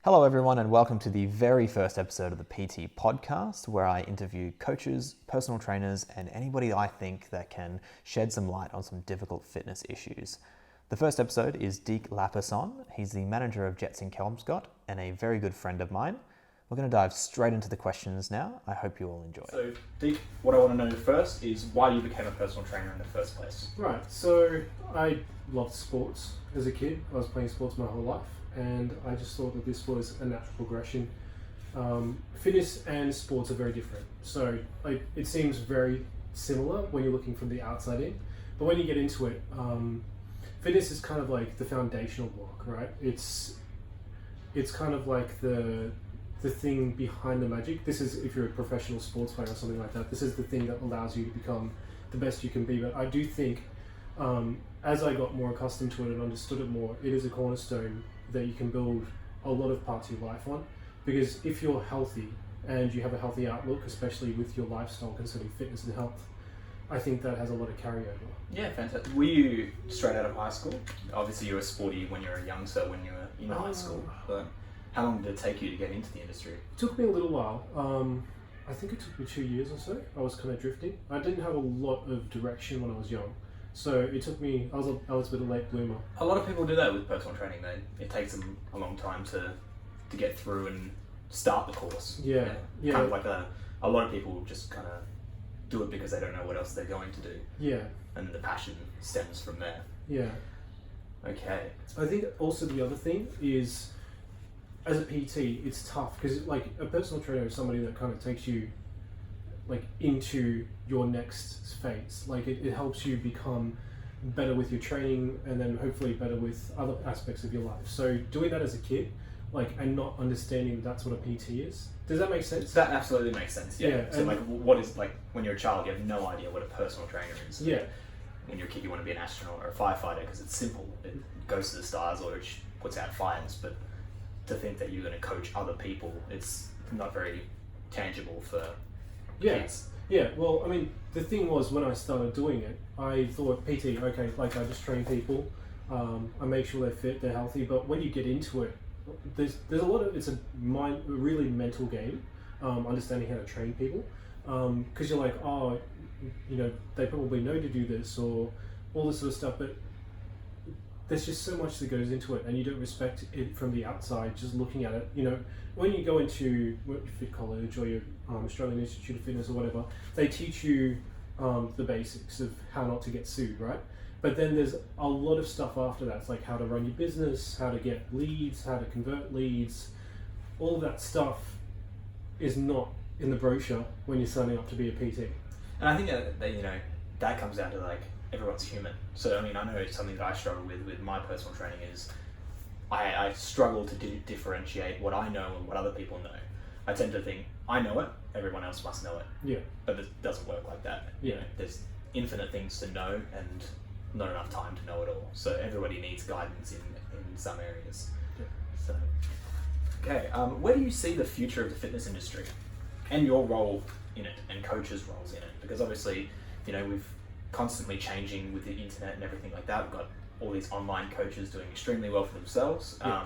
Hello, everyone, and welcome to the very first episode of the PT podcast, where I interview coaches, personal trainers, and anybody I think that can shed some light on some difficult fitness issues. The first episode is Deke LaPersonne. He's the manager of Jets in Kelmscott and a very good friend of mine. We're going to dive straight into the questions now. I hope you all enjoy. So, Deke, what I want to know first is why you became a personal trainer in the first place. Right, so I loved sports as a kid. I was playing sports my whole life, and I just thought that this was a natural progression. Fitness and sports are very different. So it seems very similar when you're looking from the outside in, but when you get into it, fitness is kind of like the foundational block, right? It's kind of like the thing behind the magic. This is, if you're a professional sports player or something like that, this is the thing that allows you to become the best you can be. But I do think as I got more accustomed to it and understood it more, it is a cornerstone that you can build a lot of parts of your life on. Because if you're healthy and you have a healthy outlook, especially with your lifestyle concerning fitness and health, I think that has a lot of carryover. Yeah, fantastic. Were you straight out of high school? Obviously you were sporty when you were a youngster, when you were in high school, but how long did it take you to get into the industry? It took me a little while. I think it took me 2 years or so. I was kind of drifting. I didn't have a lot of direction when I was young. So it took me, I was a bit of a late bloomer. A lot of people do that with personal training. It takes them a long time to get through and start the course. Yeah. Kind of like a lot of people just kind of do it because they don't know what else they're going to do. Yeah. And the passion stems from there. Yeah. Okay. I think also the other thing is, as a PT, it's tough because like a personal trainer is somebody that kind of takes you like into your next phase. Like it helps you become better with your training and then hopefully better with other aspects of your life. So doing that as a kid, like, and not understanding that's what a PT is. Does that make sense? That absolutely makes sense. Yeah. So and like, what is, like, when you're a child, you have no idea what a personal trainer is. Yeah. When you're a kid, you want to be an astronaut or a firefighter because it's simple. It goes to the stars or it puts out fires. But to think that you're going to coach other people, it's not very tangible for kids. Yeah, well, I mean, the thing was, when I started doing it, I thought PT, okay, like I just train people, I make sure they're fit, they're healthy, but when you get into it, there's a lot of, it's a really mental game, understanding how to train people, because you're like, oh, you know, they probably know to do this, or all this sort of stuff, but there's just so much that goes into it, and you don't respect it from the outside, just looking at it. You know, when you go into Fit College or your Australian Institute of Fitness or whatever, they teach you the basics of how not to get sued, right? But then there's a lot of stuff after that. It's like how to run your business, how to get leads, how to convert leads. All of that stuff is not in the brochure when you're signing up to be a PT. And I think that you know, that comes down to, like, everyone's human. So I mean, I know something that I struggle with my personal training is I struggle to differentiate what I know and what other people know. I tend to think I know it, everyone else must know it. Yeah. But it doesn't work like that. Yeah. You know, there's infinite things to know and not enough time to know it all. So everybody needs guidance in some areas. Yeah. So okay, where do you see the future of the fitness industry and your role in it and coaches' roles in it? Because obviously, you know, we've constantly changing with the internet and everything like that. We've got all these online coaches doing extremely well for themselves. Yeah.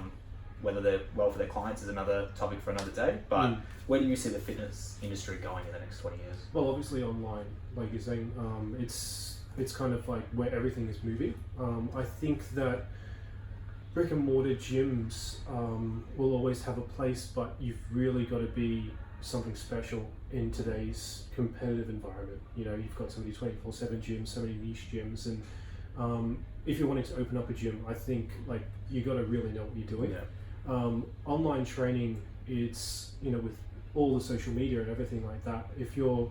Whether they're well for their clients is another topic for another day. But where do you see the fitness industry going in the next 20 years? Well, obviously online, like you're saying, it's kind of like where everything is moving. I think that brick and mortar gyms will always have a place, but you've really got to be something special in today's competitive environment. You know, you've got so many 24/7 gyms, so many niche gyms, and if you're wanting to open up a gym, I think like you got to really know what you're doing. Yeah. Online training, it's, you know, with all the social media and everything like that, if you're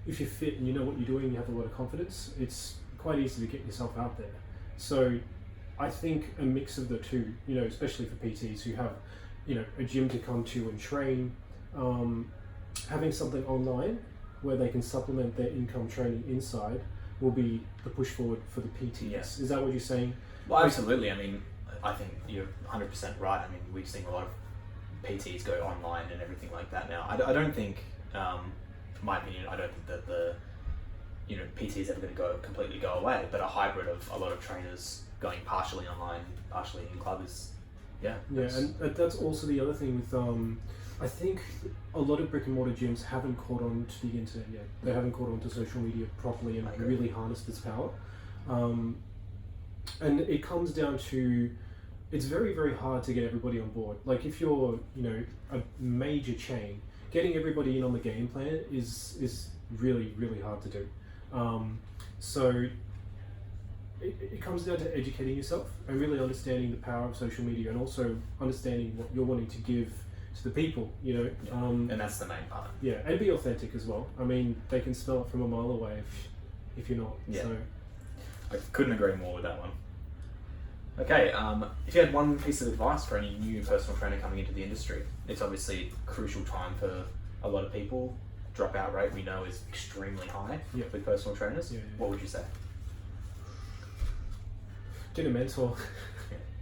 fit and you know what you're doing, you have a lot of confidence, it's quite easy to get yourself out there. So I think a mix of the two, you know, especially for PTs who have, you know, a gym to come to and train, having something online where they can supplement their income training inside will be the push forward for the PTs. Yes. Is that what you're saying? Well, absolutely. I mean, I think you're 100% right. I mean, we've seen a lot of PTs go online and everything like that now. I don't think, in my opinion, I don't think that the, you know, PT is ever going to completely go away, but a hybrid of a lot of trainers going partially online, partially in club is Yeah. Yeah, and that's also the other thing with I think a lot of brick and mortar gyms haven't caught on to the internet yet. They haven't caught on to social media properly and really harnessed its power. And it comes down to, it's very, very hard to get everybody on board. Like if you're, a major chain, getting everybody in on the game plan is really, really hard to do. So it comes down to educating yourself and really understanding the power of social media and also understanding what you're wanting to give to the people, and that's the main part. Yeah, and be authentic as well. I mean, they can smell it from a mile away if you're not. Yeah. So I couldn't agree more with that one. Okay, if you had one piece of advice for any new personal trainer coming into the industry, it's obviously a crucial time for a lot of people. Dropout rate we know is extremely high with personal trainers. What would you say? Get a mentor.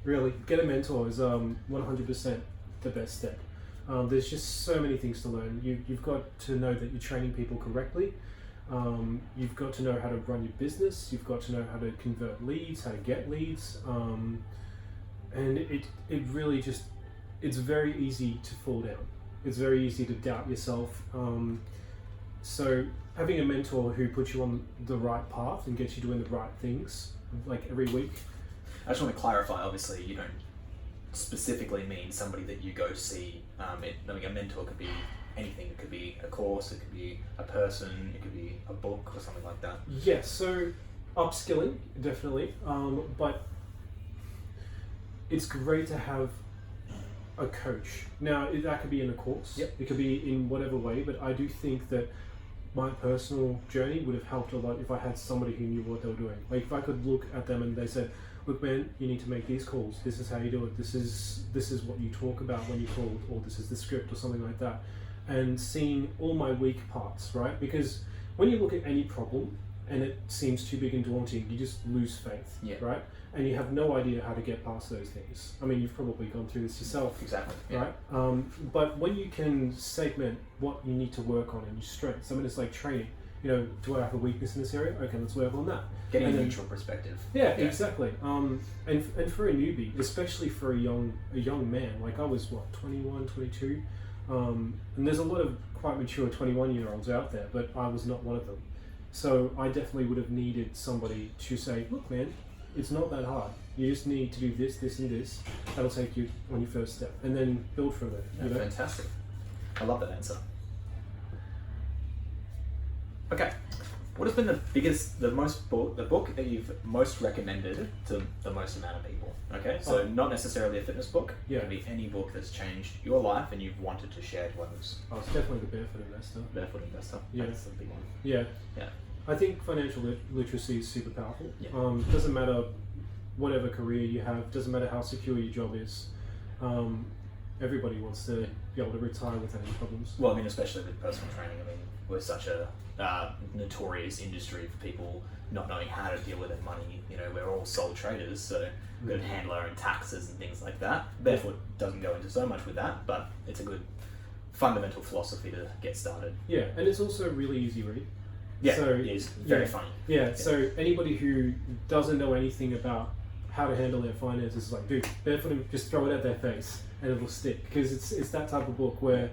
Really, get a mentor is 100% the best step. There's just so many things to learn. You've got to know that you're training people correctly. You've got to know how to run your business. You've got to know how to convert leads, how to get leads. And it really just, it's very easy to fall down. It's very easy to doubt yourself. So having a mentor who puts you on the right path and gets you doing the right things, like every week. I just want to clarify, obviously you don't specifically mean somebody that you go see. A mentor could be anything. It could be a course, it could be a person, it could be a book or something like that. Yes, so upskilling, definitely. But it's great to have a coach. Now, that could be in a course. Yep. It could be in whatever way, but I do think that my personal journey would have helped a lot if I had somebody who knew what they were doing. Like if I could look at them and they said, look man, you need to make these calls, this is how you do it, this is what you talk about when you call, or this is the script or something like that. And seeing all my weak parts, right? Because when you look at any problem and it seems too big and daunting, you just lose faith, right? And you have no idea how to get past those things. I mean, you've probably gone through this yourself. Exactly. Right? But when you can segment what you need to work on and your strengths, I mean, it's like training. Do I have a weakness in this area? Okay, let's work on that. Getting a neutral perspective. Yeah, exactly. And for a newbie, especially for a young man, like I was 21, 22, and there's a lot of quite mature 21-year-olds out there, but I was not one of them. So I definitely would have needed somebody to say, look man, it's not that hard. You just need to do this, this and this. That'll take you on your first step and then build from there. Fantastic. I love that answer. Okay. What has been the book that you've most recommended to the most amount of people? Okay, so not necessarily a fitness book. It can be any book that's changed your life and you've wanted to share to others. Oh, it's definitely The Barefoot Investor. Barefoot Investor. Yeah. That's a big one. Yeah. Yeah. I think financial literacy is super powerful. Yeah. Doesn't matter whatever career you have, doesn't matter how secure your job is. Everybody wants to be able to retire without any problems. Well, I mean, especially with personal training. I mean, we're such a notorious industry for people not knowing how to deal with their money. We're all sole traders, so we've got to handle our own taxes and things like that. Barefoot doesn't go into so much with that, but it's a good fundamental philosophy to get started. Yeah, and it's also a really easy read. Yeah, so, it is very funny. Yeah, so anybody who doesn't know anything about how to handle their finances is like, dude, Barefoot, just throw it at their face and it'll stick. Because it's that type of book where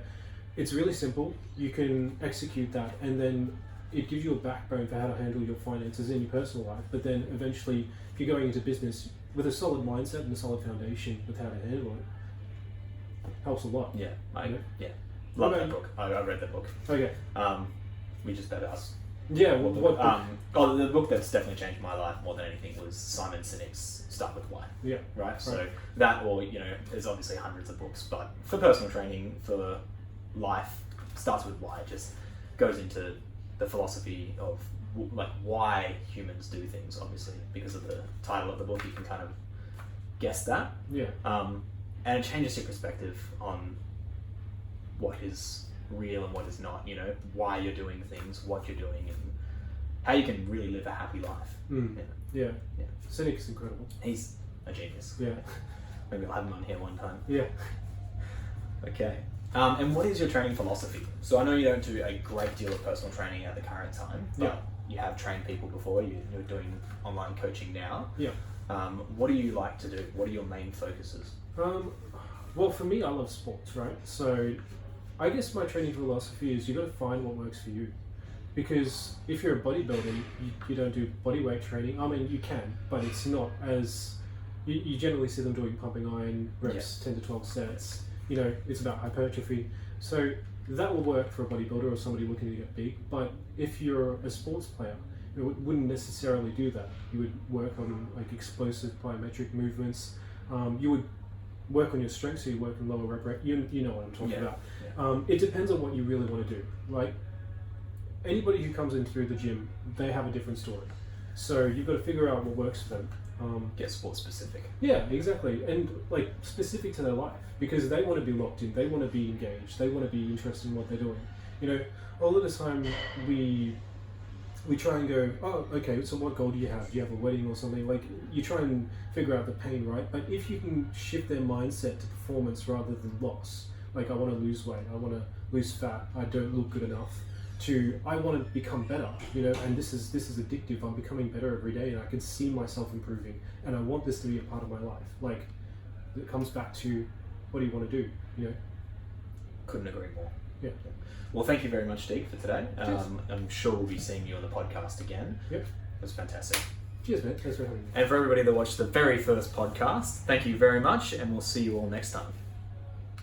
it's really simple, you can execute that, and then it gives you a backbone for how to handle your finances in your personal life. But then eventually, if you're going into business with a solid mindset and a solid foundation with how to handle it, helps a lot. Yeah, love that book. I read that book. Okay. We just bet us. Yeah, what book? The book that's definitely changed my life more than anything was Simon Sinek's Start With Why. Yeah. Right? So that, or, there's obviously hundreds of books, but for personal training, for life, Starts With Why. It just goes into the philosophy of why humans do things, obviously. Because of the title of the book, you can kind of guess that. Yeah. And it changes your perspective on what is real and what is not, why you're doing things, what you're doing, and how you can really live a happy life. Yeah. Sinek's incredible. He's a genius. Yeah. Maybe I'll have him on here one time. Yeah. Okay. And what is your training philosophy? So I know you don't do a great deal of personal training at the current time, but you have trained people before, you're doing online coaching now. Yeah. What do you like to do? What are your main focuses? Well, for me, I love sports, right? So I guess my training philosophy is you got to find what works for you. Because if you're a bodybuilder, you don't do bodyweight training. I mean, you can, but it's not as... You generally see them doing pumping iron reps, 10 to 12 sets. You know, it's about hypertrophy. So that will work for a bodybuilder or somebody looking to get big. But if you're a sports player, you wouldn't necessarily do that. You would work on like explosive plyometric movements. You would work on your strength, so you work in lower rep rate. You know what I'm talking about. Yeah. It depends on what you really want to do. Like anybody who comes in through the gym, they have a different story. So you've got to figure out what works for them. Get sport specific. Yeah, exactly, and like specific to their life, because they want to be locked in, they want to be engaged, they want to be interested in what they're doing. You know, all of the time we try and go, oh, okay, so what goal do you have? Do you have a wedding or something? Like you try and figure out the pain, right? But if you can shift their mindset to performance rather than loss, like I want to lose weight, I want to lose fat, I don't look good enough, to I want to become better, you know, and this is addictive. I'm becoming better every day and I can see myself improving and I want this to be a part of my life. Like it comes back to what do you want to do, you know? Couldn't agree more. Yeah. Well, thank you very much, Deke, for today. Cheers. I'm sure we'll be seeing you on the podcast again. Yep. It was fantastic. Cheers, man. Thanks for having me. And for everybody that watched the very first podcast, thank you very much and we'll see you all next time.